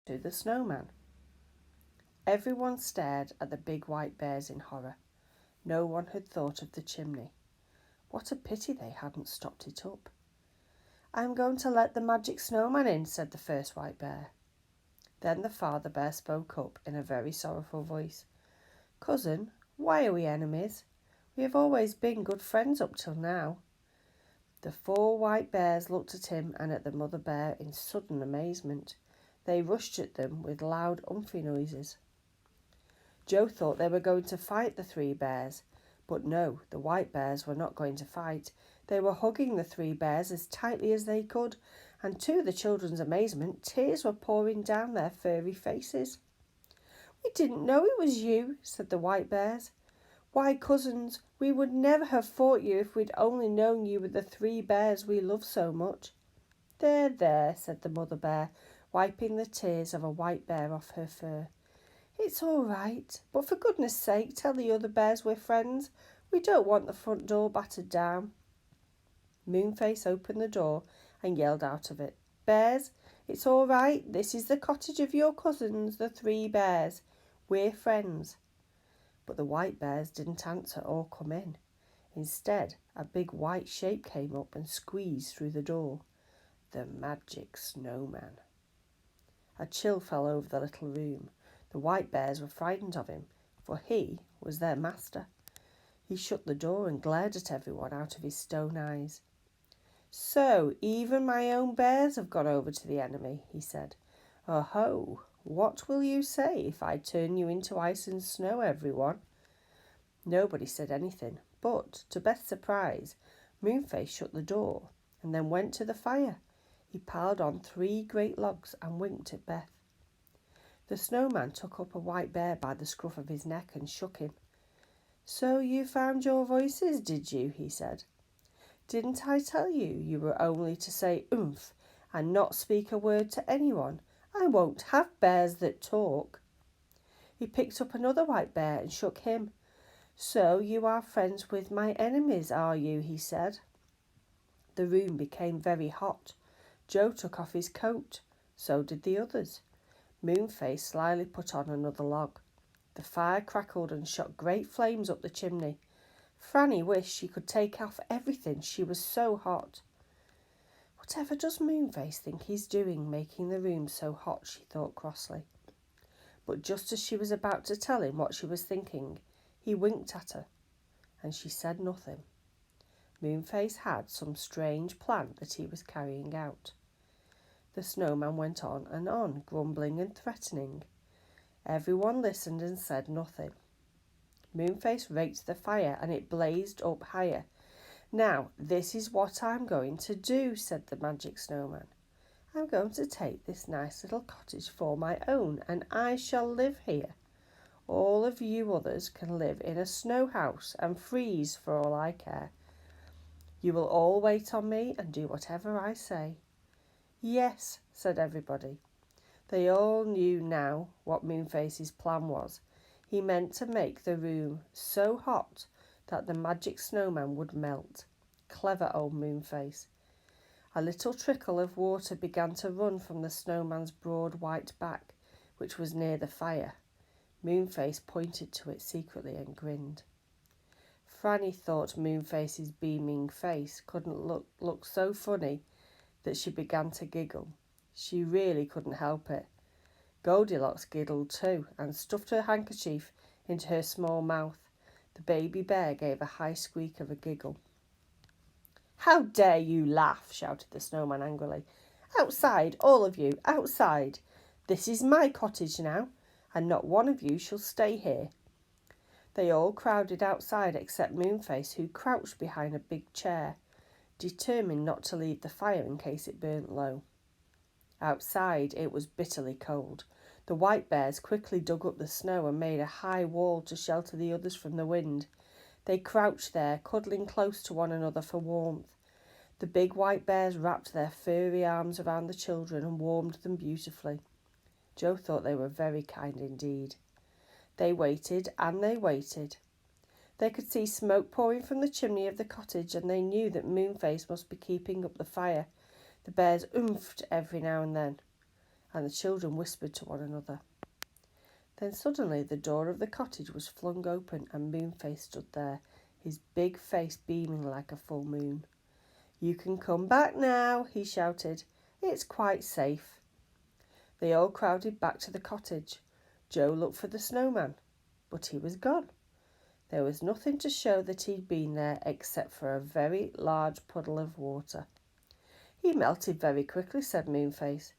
to the snowman. Everyone stared at the big white bears in horror. No one had thought of the chimney. What a pity they hadn't stopped it up. "I'm going to let the magic snowman in," said the first white bear. Then the father bear spoke up in a very sorrowful voice. "Cousin, why are we enemies? We have always been good friends up till now." The four white bears looked at him and at the mother bear in sudden amazement. They rushed at them with loud umphy noises. Joe thought they were going to fight the three bears, but no, the white bears were not going to fight. They were hugging the three bears as tightly as they could, and to the children's amazement, tears were pouring down their furry faces. "We didn't know it was you," said the white bears. "Why, cousins, we would never have fought you if we'd only known you were the three bears we love so much." "There, there," said the mother bear, wiping the tears of a white bear off her fur. "It's all right, but for goodness sake tell the other bears we're friends. We don't want the front door battered down." Moonface opened the door and yelled out of it, "Bears, it's all right. This is the cottage of your cousins, the three bears. We're friends." But the white bears didn't answer or come in. Instead, a big white shape came up and squeezed through the door. The magic snowman. A chill fell over the little room. The white bears were frightened of him, for he was their master. He shut the door and glared at everyone out of his stone eyes. "So even my own bears have gone over to the enemy," he said. "Oh, what will you say if I turn you into ice and snow, everyone?" Nobody said anything, but, to Beth's surprise, Moonface shut the door and then went to the fire. He piled on 3 great logs and winked at Beth. The snowman took up a white bear by the scruff of his neck and shook him. "So you found your voices, did you?" he said. "Didn't I tell you you were only to say oomph and not speak a word to anyone? I won't have bears that talk." He picked up another white bear and shook him. "So you are friends with my enemies, are you?" he said. The room became very hot. Joe took off his coat. So did the others. Moonface slyly put on another log. The fire crackled and shot great flames up the chimney. Franny wished she could take off everything, she was so hot. "Whatever does Moonface think he's doing, making the room so hot?" she thought crossly. But just as she was about to tell him what she was thinking, he winked at her, and she said nothing. Moonface had some strange plan that he was carrying out. The snowman went on, grumbling and threatening. Everyone listened and said nothing. Moonface raked the fire and it blazed up higher. "Now, this is what I'm going to do," said the magic snowman. "I'm going to take this nice little cottage for my own, and I shall live here. All of you others can live in a snow house and freeze for all I care. You will all wait on me and do whatever I say." "Yes," said everybody. They all knew now what Moonface's plan was. He meant to make the room so hot that the magic snowman would melt. Clever old Moonface. A little trickle of water began to run from the snowman's broad white back, which was near the fire. Moonface pointed to it secretly and grinned. Franny thought Moonface's beaming face couldn't look so funny that she began to giggle. She really couldn't help it. Goldilocks giggled too and stuffed her handkerchief into her small mouth. The baby bear gave a high squeak of a giggle. "How dare you laugh?" shouted the snowman angrily. "Outside, all of you, outside! This is my cottage now, and not one of you shall stay here." They all crowded outside except Moonface, who crouched behind a big chair, determined not to leave the fire in case it burnt low. Outside it was bitterly cold. The white bears quickly dug up the snow and made a high wall to shelter the others from the wind. They crouched there, cuddling close to one another for warmth. The big white bears wrapped their furry arms around the children and warmed them beautifully. Joe thought they were very kind indeed. They waited and they waited. They could see smoke pouring from the chimney of the cottage, and they knew that Moonface must be keeping up the fire. The bears oomphed every now and then. and the children whispered to one another. Then suddenly the door of the cottage was flung open and Moonface stood there, his big face beaming like a full moon. "You can come back now," he shouted. "It's quite safe." They all crowded back to the cottage. Joe looked for the snowman, but he was gone. There was nothing to show that he'd been there except for a very large puddle of water. "He melted very quickly," said Moonface.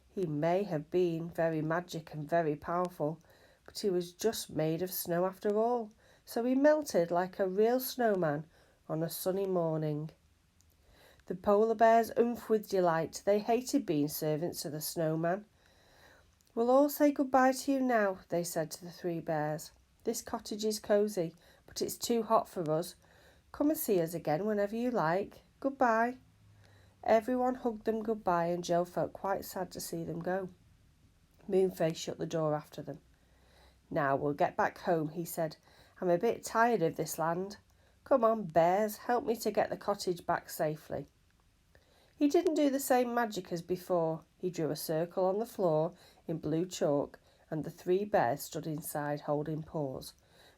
"He may have been very magic and very powerful, but he was just made of snow after all, so he melted like a real snowman on a sunny morning." The polar bears oomphed with delight. They hated being servants to the snowman. "We'll all say goodbye to you now," they said to the three bears. "This cottage is cosy, but it's too hot for us. Come and see us again whenever you like. Goodbye." Everyone hugged them goodbye, and Joe felt quite sad to see them go. Moonface shut the door after them. "Now we'll get back home," he said. "I'm a bit tired of this land. Come on, bears, help me to get the cottage back safely." He didn't do the same magic as before. He drew a circle on the floor in blue chalk, and the three bears stood inside holding paws.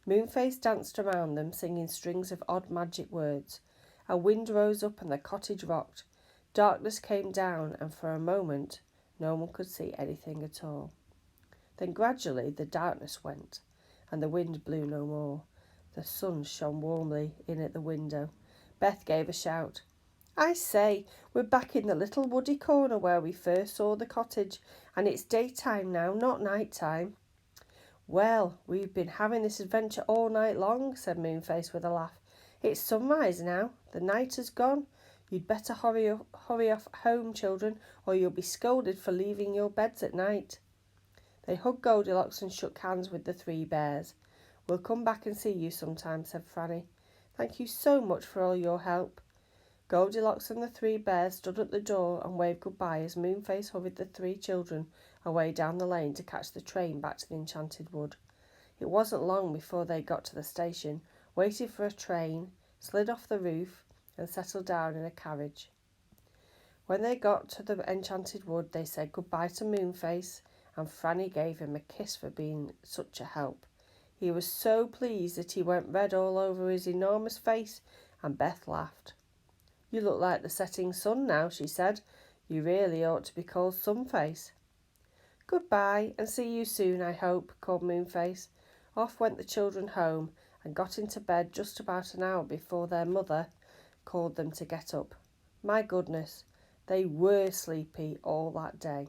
Moonface danced around them, singing strings of odd magic words. A wind rose up and the cottage rocked. Darkness came down, and for a moment no one could see anything at all. Then gradually the darkness went, and the wind blew no more. The sun shone warmly in at the window. Beth gave a shout. "I say, we're back in the little woody corner where we first saw the cottage, and it's daytime now, not night time." "Well, we've been having this adventure all night long," said Moonface with a laugh. "It's sunrise now. The night has gone. You'd better hurry off home, children, or you'll be scolded for leaving your beds at night." They hugged Goldilocks and shook hands with the three bears. "We'll come back and see you sometime," said Franny. "Thank you so much for all your help." Goldilocks and the three bears stood at the door and waved goodbye as Moonface hurried the three children away down the lane to catch the train back to the Enchanted Wood. It wasn't long before they got to the station, waited for a train, slid off the roof, and settled down in a carriage. When they got to the Enchanted Wood, they said goodbye to Moonface, and Franny gave him a kiss for being such a help. He was so pleased that he went red all over his enormous face, and Beth laughed. "You look like the setting sun now," she said. "You really ought to be called Sunface." "Goodbye, and see you soon, I hope," called Moonface. Off went the children home, and got into bed just about an hour before their mother called them to get up. My goodness, they were sleepy all that day.